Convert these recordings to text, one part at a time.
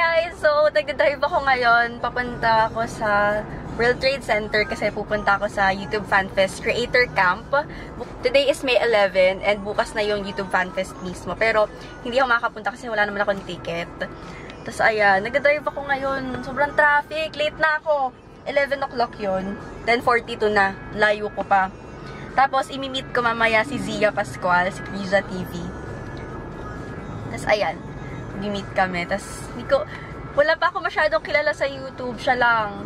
guys! So, nag-drive ako ngayon. Papunta ako sa World Trade Center kasi pupunta ako sa YouTube Fan Fest Creator Camp. Today is May 11 and bukas na yung YouTube Fan Fest mismo. Pero hindi ako makapunta kasi wala naman akong ticket. Tapos ayan, nag-drive ako ngayon. Sobrang traffic. Late na ako. 11 o'clock yun. 10:42 na. Layo ko pa. Tapos, imi-meet ko mamaya si Zia Pascual, si Kriza TV. Tapos ayan. Mag-meet kami. Tapos, wala pa ako masyadong kilala sa YouTube. Siya lang.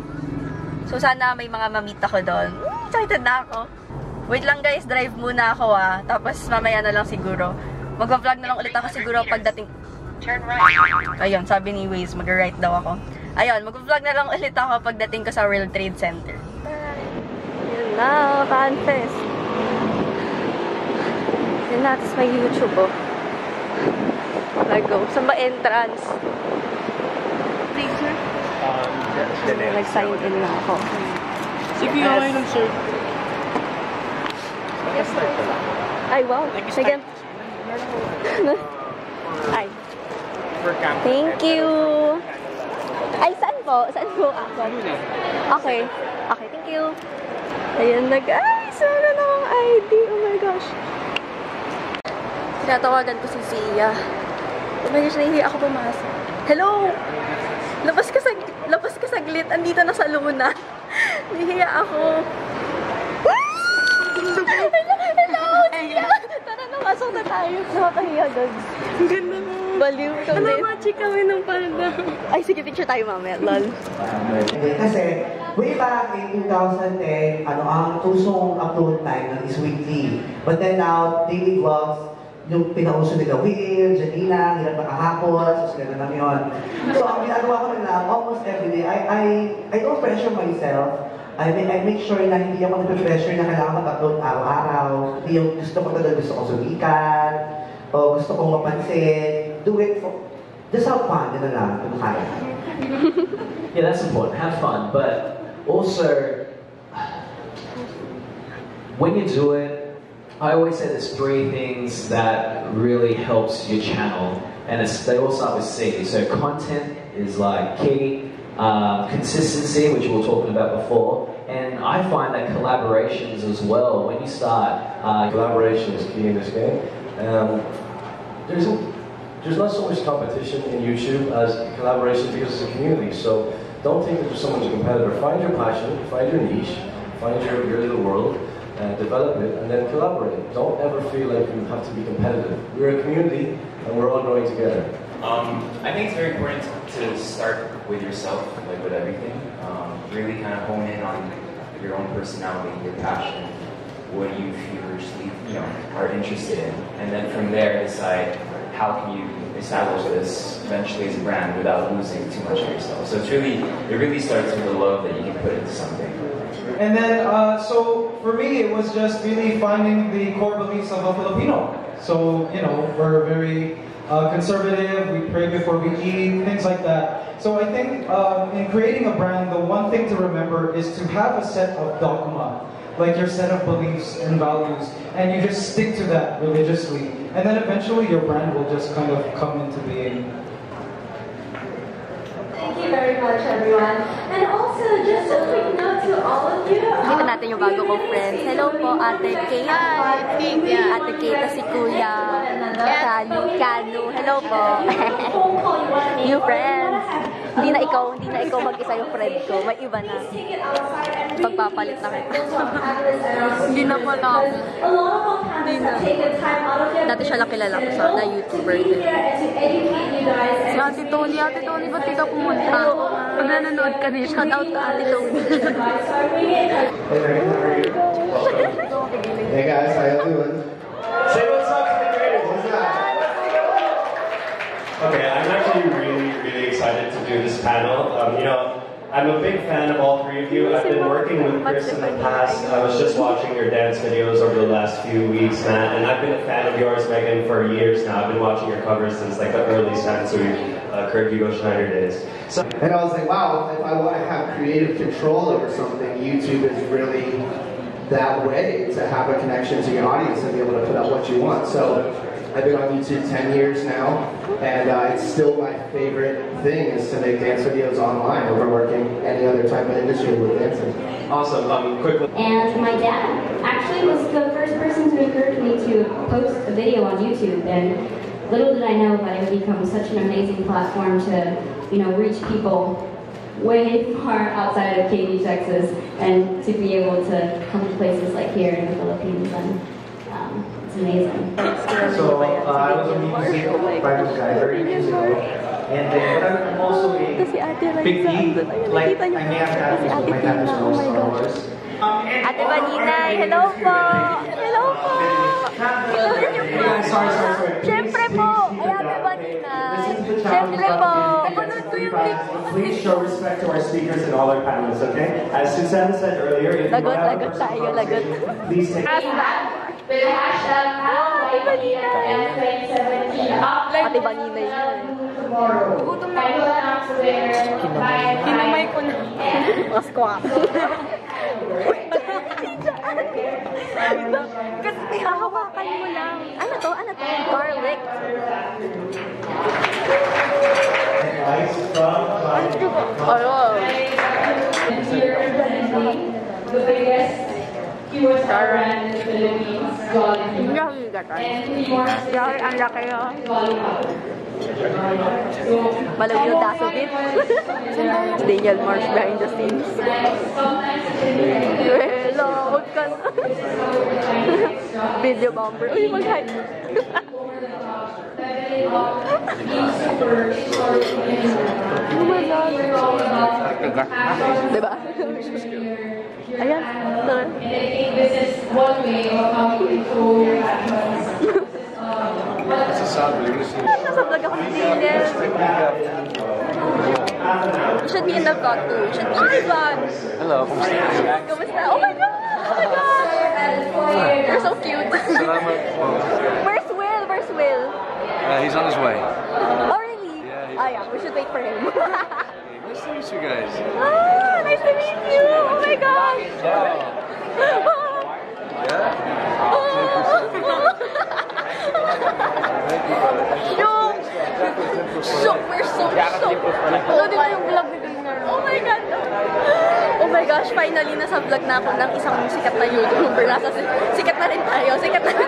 So, sana may mga ma-meet ako doon. Excited na ako. Wait lang guys, drive muna ako Tapos, mamaya na lang siguro. Mag-vlog na lang ulit ako siguro pagdating. Turn right. Ayun, sabi ni Waze, mag-right daw ako. Ayun, mag-vlog na lang ulit ako pagdating ko sa World Trade Center. Bye! Yun na, Fan Fest. Yun na, tapos may YouTube Go. Saan ba entrance? Freezer? Nag-sign in na ako. Sige, okay lang, sir. Ay, wow. Sige. Ay. Thank you. Ay, saan po? Saan po ako? Okay. Okay, thank you. Ayan, ay, sana na akong ID. Oh my gosh. Tinatawagan ko si Zia. Oh my gosh, nahihiya ako pumasok. Hello! Labas ka saglit. Andito na sa Luna. Nahihiya ako. Hello! Zia! Tara na, pasok na tayo. Nakakahiya, dogs. Ang ganda mo. Baliw ka din. Matching kami ng palda. Ay, sige, picture tayo mamaya. Lol. Kasi, way back in 2010, ang tusong upload time is weekly. But then now, daily vlogs, yung pinauso nila Will, Janina, hirap na kahapon, so sila na lang yun. So, ang ginagawa ko nila, almost every day, I don't pressure myself. I make sure na hindi ako nag-pressure na kailangan mag-upload araw-araw. Hindi yung gusto ko sumikat, o gusto kong mapansin. Do it for, just have fun, yun na lang, kung kaya. Yeah, that's important. Have fun, but also, when you do it, I always say there's 3 things that really helps your channel, and they all start with C. So content is like key, consistency, which we were talking about before, and I find that collaborations as well. When you start, collaboration is key in this game. There's not so much competition in YouTube as collaboration because it's a community. So don't think that someone's a competitor. Find your passion, find your niche, find your little world. Develop it and then collaborate. Don't ever feel like you have to be competitive. We're a community and we're all growing together. I think it's very important to start with yourself, like with everything. Really kind of hone in on your own personality, your passion, what you furiously, are interested in, and then from there decide how can you establish this eventually as a brand without losing too much of yourself. So it really starts with the love that you can put into something. And then, so for me, it was just really finding the core beliefs of a Filipino. So, we're very conservative, we pray before we eat, things like that. So I think in creating a brand, the one thing to remember is to have a set of dogma, like your set of beliefs and values, and you just stick to that religiously. And then eventually your brand will just kind of come into being. Thank you very much, everyone. And also, just a quick note to all of you. Dito natin yung bago kong friends. Hello po, Ate Kate. Ate Kate, si Kuya. Kanu. Hello po. New friends. Hindi na ikaw mag-isa yung friend ko. May iba na. Pagpapalit na kita. Hindi na pala ako. Hindi na. Dati siya lang kilala ko sa YouTuber din. Si Ate Tony, ba't di ka pumunta? Pag nanonood ka niya, shout out ka Ate Tony. Hey guys, how you doing? Say what's up to the creators. What's up? Okay, I'm actually really excited to do this panel. I'm a big fan of all 3 of you. I've been working with Chris in the past. I was just watching your dance videos over the last few weeks, Matt, and I've been a fan of yours, Megan, for years now. I've been watching your covers since like the early Sansui, Kurt Hugo Schneider days. So, and I was like, wow, if I want to have creative control over something, YouTube is really that way to have a connection to your audience and be able to put out what you want. So I've been on YouTube 10 years now, and it's still my favorite thing is to make dance videos online over working any other type of industry with dancing. Awesome. Quickly. And my dad actually was the first person to encourage me to post a video on YouTube, and little did I know that it would become such an amazing platform to, reach people way far outside of Katy, Texas, and to be able to come to places like here in the Philippines, and it's amazing. So I was a music private guy, very musical, and then but I'm also a big geek. Like I may have tattoos, but my tattoos are all Star Wars. Ate Baninay, hello po! Hello po! Sorry. Siyempre po! Ay, Ate Baninay! Siyempre po! Napanood ko yung clip. Please show respect to our speakers and all our panelists, okay? As Susanna said earlier, if you Lagot, have a lagot personal tayo, lagot. question, please take With the hashtag #YBN2017 Ate Baninay yun. tomorrow. I will announce the winner by Kinamay ko na. Mas squat. Kasi hahawakan mo lang. Ano to? Garlic. The biggest QSR brand in the Philippines, Jollibee. And 3 more Ang laki yun. Jollibee. Malawyo daso bit. Daniel Marsh behind the scenes. Hello, huwag ka na. Video bumper. Uy, mag-hype. Oh my God. Diba? Ayan. Tara. And I think this is one way of how we control your actions. Nasa vlog ako ni Daniel. You should be in the vlog too. You should be in the vlog. Hello, kumusta? Kamusta? Oh my God! Oh my God! You're so cute. Salamat. Where's Will? Where's Will? He's on his way. Oh really? Yeah. Oh yeah, we should wait for him. Nice to meet you guys. Ah, nice to meet you! Oh my gosh! We're so Loading ko yung vlog ni Daniel. Oh my God! Oh my gosh, finally nasa vlog na ako ng isang sikat na YouTuber. Sikat na rin tayo. Sikat na rin.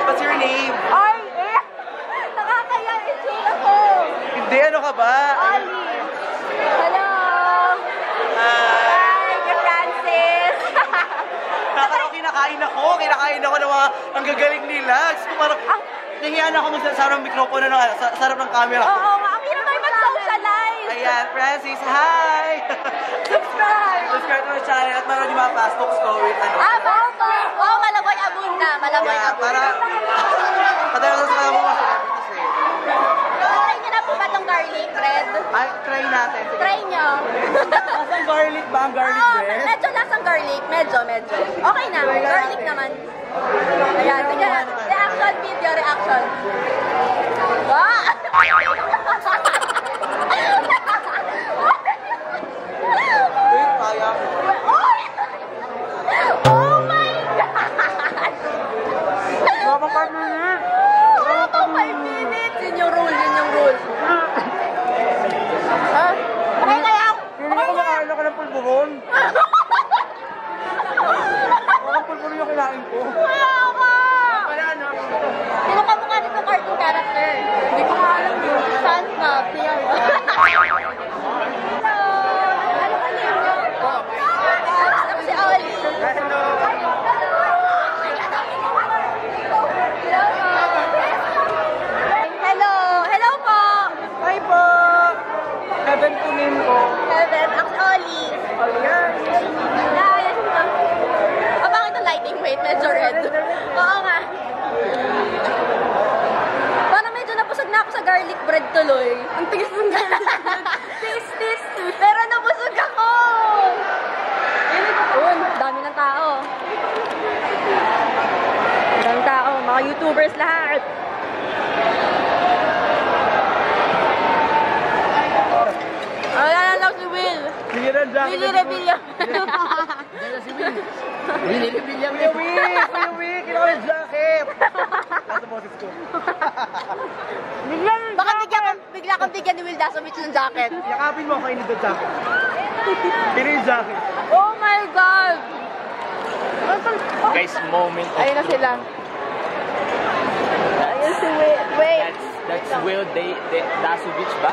What's your name? Ay, nakakaya itsura ko. Hindi, ano ka ba? Ali. Hello. Hi, kay Francis. Kinakain ako ng mga ang gagaling nila. So, parang, nahiyan ako magsasarap ng mikropono sa sarap ng camera. Oo nga, ang hirap tayo mag-socialize. Ayan, Francis, hi! Subscribe. Subscribe to my channel at meron yung mga fast talk story. Oo, Malaboy Abunda. Malaboy Abunda. Padala sa mga celebrities eh. Try niyo na po ba itong garlic bread? Ay, try natin. Try niyo. Nasaan garlic ba? Ang garlic bread? Medyo lasang garlic. Medyo. Okay na. Garlic naman. Ayan, tingnan natin. Reaction video, reaction. Wow! Oh my God! Wala pang 5 minutes. Wala pang 5 minutes. Yun yung rule. Okay kaya? Hindi ko makain ako ng pulburon. Walang pulburon yung kinain ko. Wala ka! Sino ka mukha nito cartoon character? Hindi ko alam yun. Saan ka? Piyan. Hello! Ano ka name nyo? Ako si Oli. Hello po! Hi po! Heaven po name ko. Heaven, ako si Oli. Yan. Bakit ang lighting? Wait, medyo red. Oo nga. Parang medyo napusog na ako sa garlic bread tuloy. Ang tigas ng garlic bread. Tis. Pero napusog ako. Yun, dami ng tao. Daming tao, mga YouTubers lahat. Ayan lang si Will. Sige na dyan. Willie Rebilla. Willie Rebilla. Kuya Will, kailangan yung jacket. Nasa boses ko. Baka bigla kang bigyan ni Will Dasovich ng jacket. Yakapin mo, kainin the jacket. Pili yung jacket. Oh my God! Guys, moment of Ayun na sila. Ayun si Will. Wait. That's Will Dasovich ba?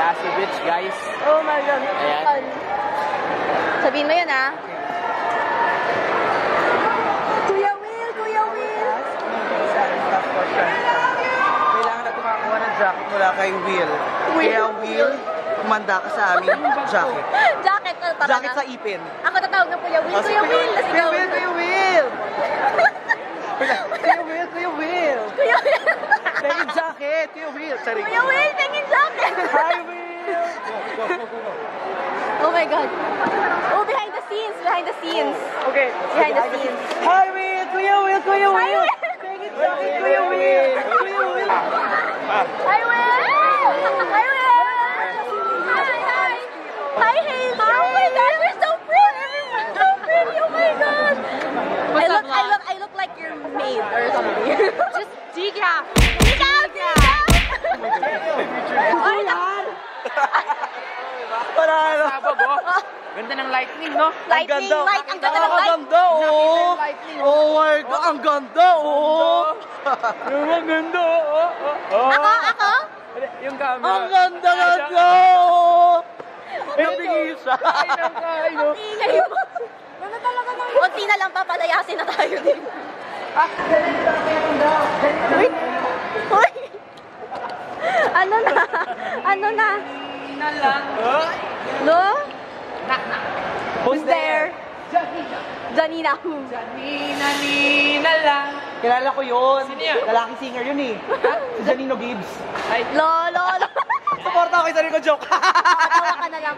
Dasovich, guys. Oh my God. Ayan. Sabihin mo yun, ha? Kuya Will! Kuya Will! Kailangan natin makakuha ng jacket mula kay Will. Kaya Will, kumanda ka sa amin jacket. Jacket ka para Jacket sa ipin. Ako tatawag ng Kuya Will. Kuya Will! Let's go! Kuya Will! Kuya Will! Kuya Will! Kuya Will! Kuya Will! Tingin jacket! Kuya Will! Sorry. Kuya Will! Tingin jacket! Hi Will! Oh my God. Oh, behind the scenes. Behind the scenes. Okay. Behind the scenes. Hi Will! Kuya Will! Kuya Will! Tingin jacket! Kuya Will! Kuya Will! Hi, Will! Hi, Will! Hi, hi! Hi, Hazel! Oh my God, you're so pretty! Everyone's so pretty! Oh my God! I look like your maid or something. Just Tika! Tika! Tika! Ay, Paralo! Sabog, oh. Ganda ng lightning, no? Lightning, light! Ang ganda ng light! Ang ganda, oh! Oh my God, ang ganda, oh! Ang ganda, oh. Ako? Yung camera. Ang ganda, oh! Nabigil siya. Ang ingay mo. Ganda talaga ng... Kunti na lang papalayasin na tayo din. Wait! Uy! Ano na? Ano na? Na lang. No? Who's there? Janina. Janina lang. Kilala ko yun. Sino yan? Lalaking singer yun eh. Si Janino Gibbs. Ay, Lolo. Suporta ako kay Sarino joke. Patawa ka na lang.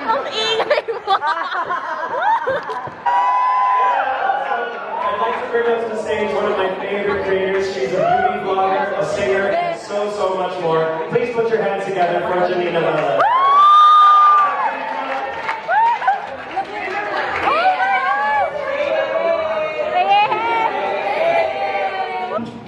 Ang ingay mo. I'd like to bring up to the stage one of my favorite creators. She's a beauty vlogger, a singer, and so much more. Please put your hands together for Janina Lala.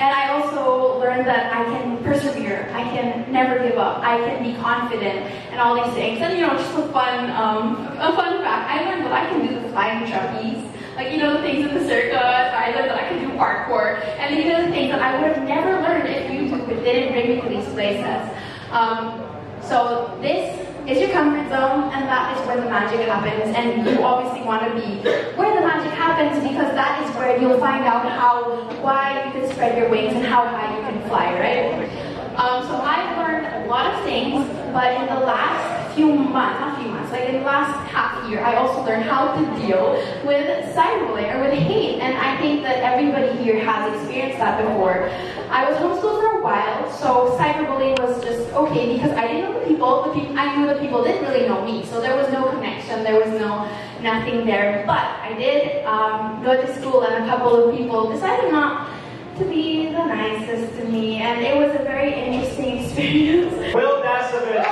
And I also learned that I can persevere, I can never give up, I can be confident, and all these things. And just a fun fact, I learned that I can do the flying trapeze. Like, the things in the circus, I learned that I can do parkour, and these are the things that I would have never learned if YouTube didn't bring me to these places. So this is your comfort zone, and that is where the magic happens, and you obviously want to be where the magic happens, because that is where you'll find out why you can spread your wings and how high you can fly, right? So I've learned a lot of things, but in the last few months, like in the last half year, I also learned how to deal with cyberbullying or with hate, and I think that everybody here has experienced that before. I was homeschooled for a while, so cyberbullying was just okay because I didn't know the people I knew the people didn't really know me, so there was no connection, there was nothing there. But I did go to school, and a couple of people decided not to be the nicest to me, and it was a very interesting experience. Will Dasovich.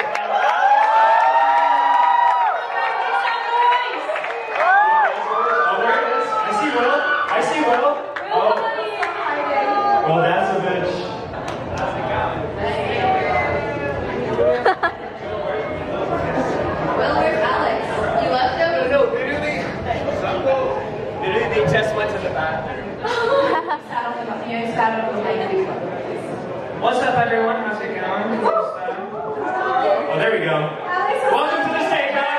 I see Will. Will Dasovich. Well, where's Alex? You left him? No, literally, they just went to the bathroom. What's up, everyone? How's it going? Oh, there we go. Welcome to the stage, Alex.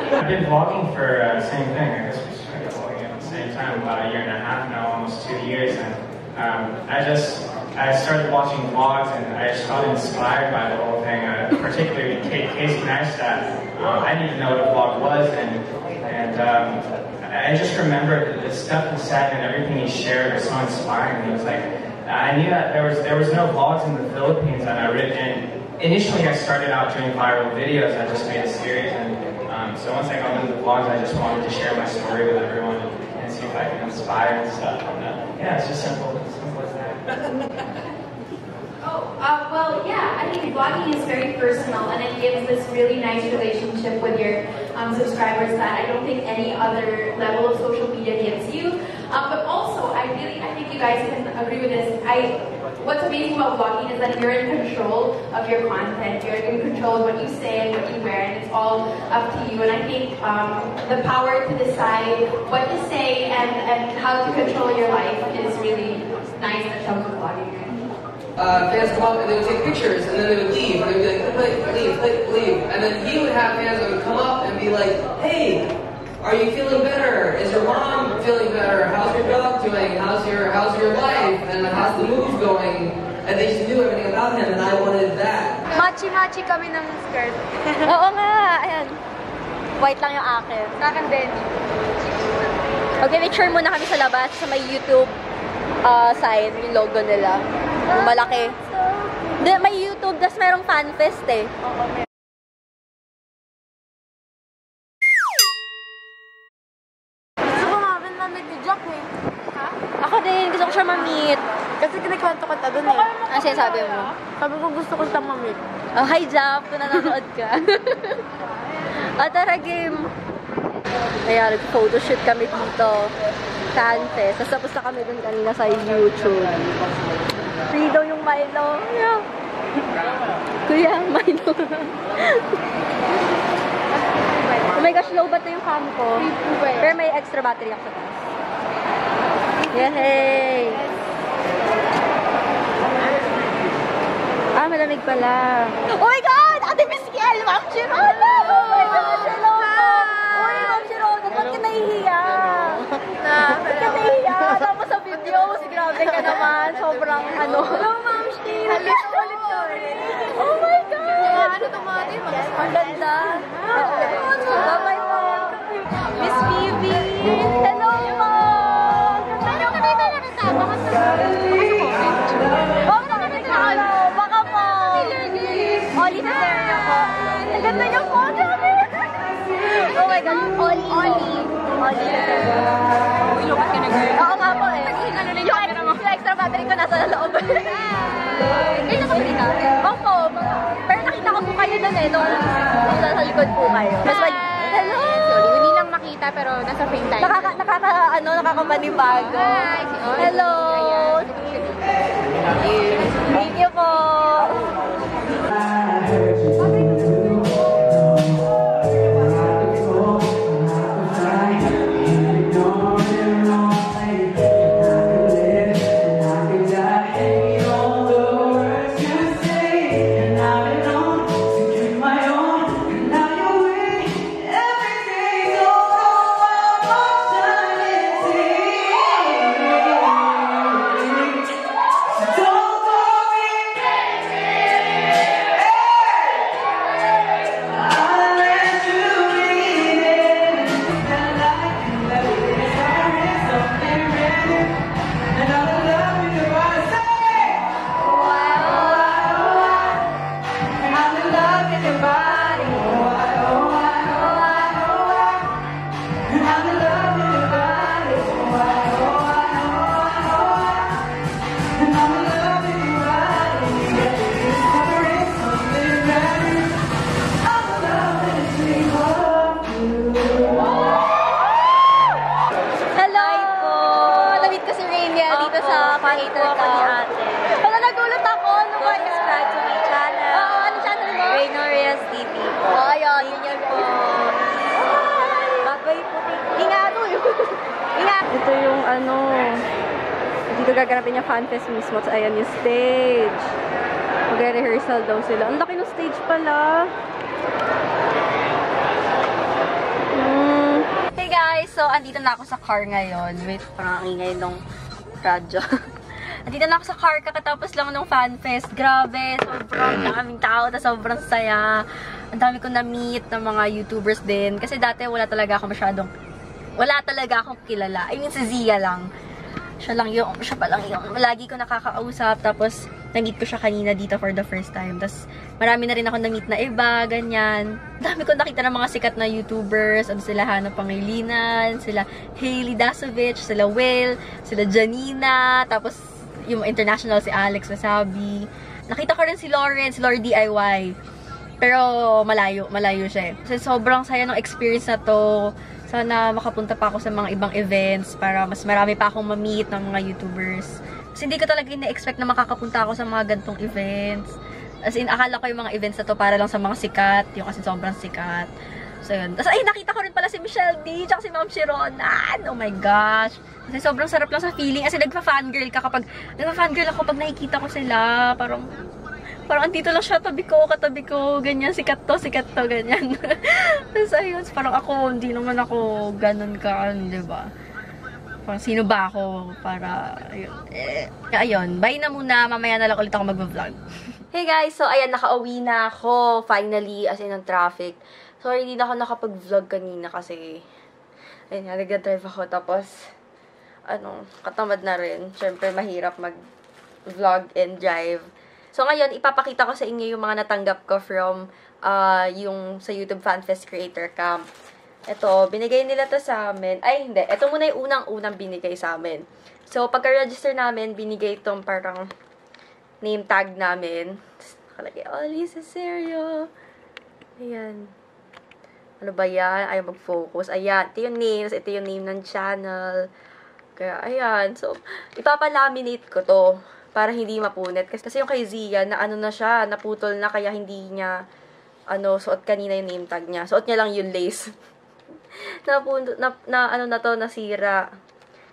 I've been vlogging for the same thing. I guess we started vlogging at the same time, about a year and a half now, almost 2 years. And I started watching vlogs, and I just felt inspired by the whole thing. Particularly Casey Neistat. I didn't even know what a vlog was, and I just remembered the stuff he said and everything he shared was so inspiring. It was like I knew that there was no vlogs in the Philippines, and initially I started out doing viral videos. I just made a series, and So once I got into the vlogs, I just wanted to share my story with everyone and see if I can inspire and stuff. And yeah, it's just simple as that. Well, yeah, I think vlogging is very personal, and it gives this really nice relationship with your subscribers that I don't think any other level of social media gives you. But also, I think you guys can agree with this. What's amazing about vlogging is that you're in control of your content. You're in control of what you say and what you wear, and it's all up to you. And I think the power to decide what to say and how to control your life is really nice that comes with vlogging. Fans come up and they would take pictures and then they would leave. And they'd be like, leave. And then he would have fans that would come up and be like, hey, are you feeling better? Is your mom feeling better? How's your dog doing? How's your life? And how's the move going? And they just knew everything about him and I wanted that. Machi-machi kami ng skirt. Oo nga, ayan. White lang yung akin. Sa akin din. Okay, picture muna kami sa labas sa may YouTube sign, yung logo nila. Yung malaki. May YouTube, tas merong FanFest eh. Gusto ko nga rin ma-meet ni Jack eh. Ha? Ako din, gusto ko siya ma-meet. Kasi kinikwento ko ta dun eh. Ano sinasabi mo? Sabi ko gusto ko siya ma-meet. Oh, hi Jack, kung nanonood ka. Tara game. Kaya nag-photoshoot kami dito. FanFest. Tapos na kami dun kanina sa YouTube. Free daw yung Milo. Yeah. Kuya, Milo. Oh my gosh, low bat na yung cam ko. Pero may extra battery ako sa taas. Yay! Malamig pala. Oh my God! Ate Miss Kiel! Ma'am Chirona! Oh my God! Hello po! Uy, Ma'am Chirona! Ba't ka nahihiya? Ba't ka nahihiya? Tapos sa videos, grabe ka naman. Sobrang ano. Hello, Ma'am Steve! Hello! Ulit ko oh my God! Ano ito mga din? Ang ganda. Bye-bye po. Miss Phoebe! Hello, Ma'am! Pero ka tayo na rin sa baka sa Oli sa stereo ko. Ang ganda niyo po, Johnny! Oh my God, Oli sa stereo. Uy, lupat ka na, girl. Oo nga po eh. Yung extra battery ko nasa loob. Kayo nakabili ka? Opo. Pero nakita ko po kayo doon eh. Nung nasa likod po kayo. Hello! Sorry, hindi lang makita pero nasa frame time. Nakakapanibago. Hello! Thank you po! Ito yung ano, dito gaganapin yung FanFest mismo. So, ayan yung stage. Mag-rehearsal daw sila. Ang laki ng stage pala. Hey guys! So, andito na ako sa car ngayon. Wait, parang ang ingay nung radyo. Andito na ako sa car, kakatapos lang ng FanFest. Grabe, sobrang daming tao, sobrang saya. Ang dami ko na-meet ng mga YouTubers din. Kasi dati wala talaga akong kilala. I mean, si Zia lang. Siya pa lang yung lagi ko nakakausap. Tapos, Na-meet ko siya kanina dito for the first time. Tapos, marami na rin ako na-meet na iba, ganyan. Dami ko nakita ng mga sikat na YouTubers. Ano sila, Hannah Pangilinan, sila Hailey Dasovich, sila Will, sila Janina, tapos yung international si Alex Wasabi. Nakita ko rin si Lauren DIY. Pero malayo siya eh. Kasi sobrang saya ng experience na to. Sana makapunta pa ako sa mga ibang events para mas marami pa akong ma-meet ng mga YouTubers. Kasi hindi ko talaga ina-expect na makakapunta ako sa mga gantong events. As in, akala ko yung mga events na to para lang sa mga sikat. Yung kasi sobrang sikat. So, yun. Tapos, ay, nakita ko rin pala si Michelle D. Tsaka si Ma'am Shironan. Oh my gosh. Kasi sobrang sarap lang sa feeling. Kasi nagpa-fangirl ka kapag, nagpa-fangirl ako pag nakikita ko sila. Parang andito lang siya, katabi ko, ganyan, sikat to, ganyan. Tapos ayun, parang ako, hindi naman ako ganun ka, di ba? Parang sino ba ako para, ayun. Ayun, bye na muna, mamaya na lang ulit ako mag-vlog. Hey guys, so ayan, nakauwi na ako, finally, as in ang traffic. Sorry, hindi na ako nakapag-vlog kanina kasi, ayun, nag-drive ako, tapos, katamad na rin. Siyempre, mahirap mag-vlog and drive. So, ngayon, ipapakita ko sa inyo yung mga natanggap ko from yung sa YouTube FanFest Creator Camp. Ito, binigay nila to sa amin. Ay, hindi. Ito muna yung unang binigay sa amin. So, pagka-register namin, binigay itong parang name tag namin. Nakalagay, oh, Lisa Serio. Ayan. Ano ba yan? Ayaw mag-focus. Ayan. Ito yung names. Ito yung name ng channel. Kaya, ayan. So, ipapalaminate ko to para hindi mapunit. Kasi yung kay Zia, na na siya, naputol na, kaya hindi niya, suot kanina yung name tag niya. Suot niya lang yung lace. Nasira.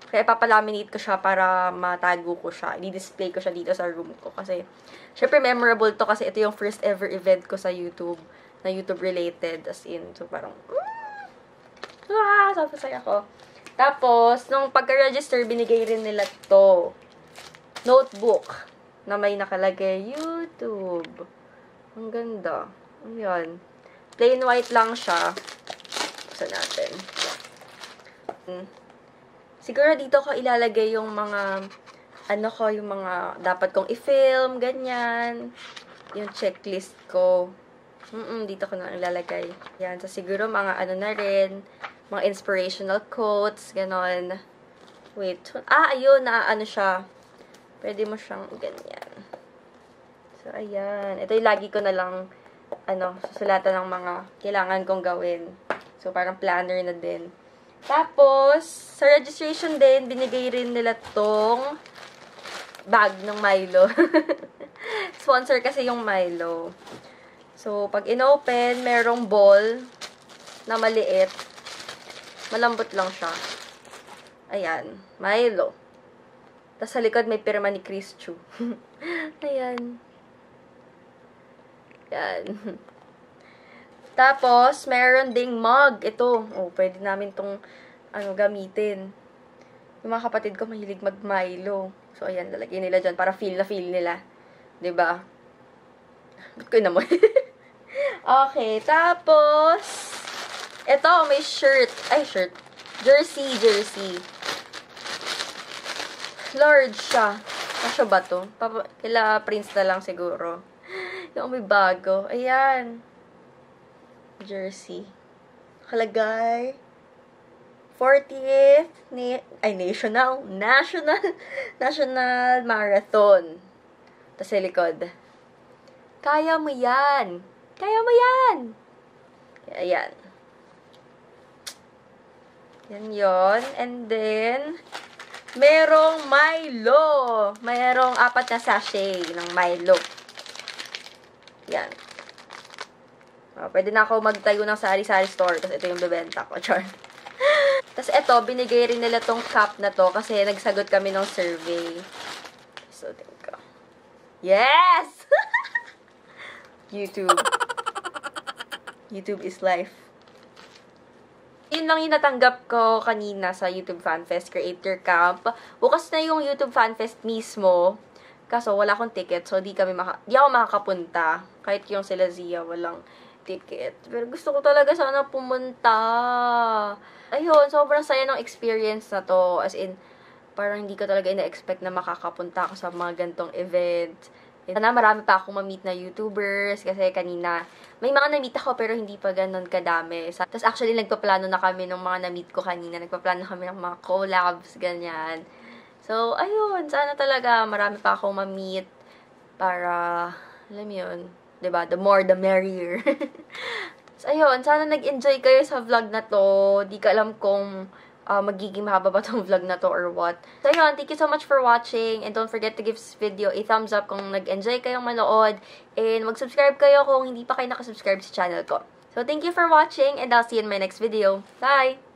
Kaya ipapalaminate ko siya para matago ko siya. I-display ko siya dito sa room ko. Kasi, syempre memorable to kasi ito yung first ever event ko sa YouTube, na YouTube related, as in. So, parang, sabi saya ko. Tapos, nung pagka-register, binigay rin nila to. Notebook na may nakalagay YouTube. Ang ganda. Ayan. Plain white lang siya. Buksan natin. Siguro dito ko ilalagay yung mga yung mga dapat kong i-film, ganyan. Yung checklist ko. Dito ko na ilalagay. Yan. So, siguro mga na rin. Mga inspirational quotes, ganon. Wait. Ayun. Siya. Pwede mo siyang ganyan. So, ayan. Ito yung lagi ko na lang, susulatan ng mga kailangan kong gawin. So, parang planner na din. Tapos, sa registration din, binigay rin nila tong bag ng Milo. Sponsor kasi yung Milo. So, pag in-open, merong ball na maliit. Malambot lang siya. Ayan. Milo. Tapos sa likod may pirma ni Chris Chu. Ayan. Yan. Tapos, meron ding mug. Ito. Oh, pwede namin tong gamitin. Yung mga kapatid ko mahilig mag-Milo. So, ayan. Lalagyan nila dyan para feel nila. Diba? Ba't ko naman? Okay. Tapos, ito, may shirt. Ay, shirt. Jersey. Large siya. Kasya ba to? Kila Prince na lang siguro. Yung may bago. Ayan. Jersey. Kalagay. 40th National Marathon. Tapos sa likod. Kaya mo yan. Ayan. Yan yon. And then, merong Milo. Merong 4 na sachet ng Milo. Yan. Pwede na ako magtayo ng sari-sari store kasi ito yung bebenta ko. Char. Tapos ito, binigay rin nila tong cup na to kasi nagsagot kami ng survey. So, tingko. Yes! YouTube. YouTube is life. Yun lang yung natanggap ko kanina sa YouTube FanFest Creator Camp. Bukas na yung YouTube FanFest mismo. Kaso wala akong ticket, so di ako makakapunta. Kahit yung sila Zia, walang ticket. Pero gusto ko talaga sana pumunta. Ayun, sobrang saya ng experience na to. As in, parang hindi ko talaga ina-expect na makakapunta ako sa mga gantong event. Sana marami pa akong ma-meet na YouTubers kasi kanina may mga na-meet ako pero hindi pa ganun kadami. Tapos actually nagpaplano na kami ng mga na-meet ko kanina. Nagpaplano kami ng mga collabs, ganyan. So, ayun. Sana talaga marami pa akong ma-meet para, alam mo yun, diba? The more, the merrier. So, ayun. Sana nag-enjoy kayo sa vlog na to. Di ka alam kung magiging mahaba ba tong vlog na to or what. So, yun, thank you so much for watching and don't forget to give this video a thumbs up kung nag-enjoy kayong manood and mag-subscribe kayo kung hindi pa kayo nakasubscribe sa channel ko. So, thank you for watching and I'll see you in my next video. Bye!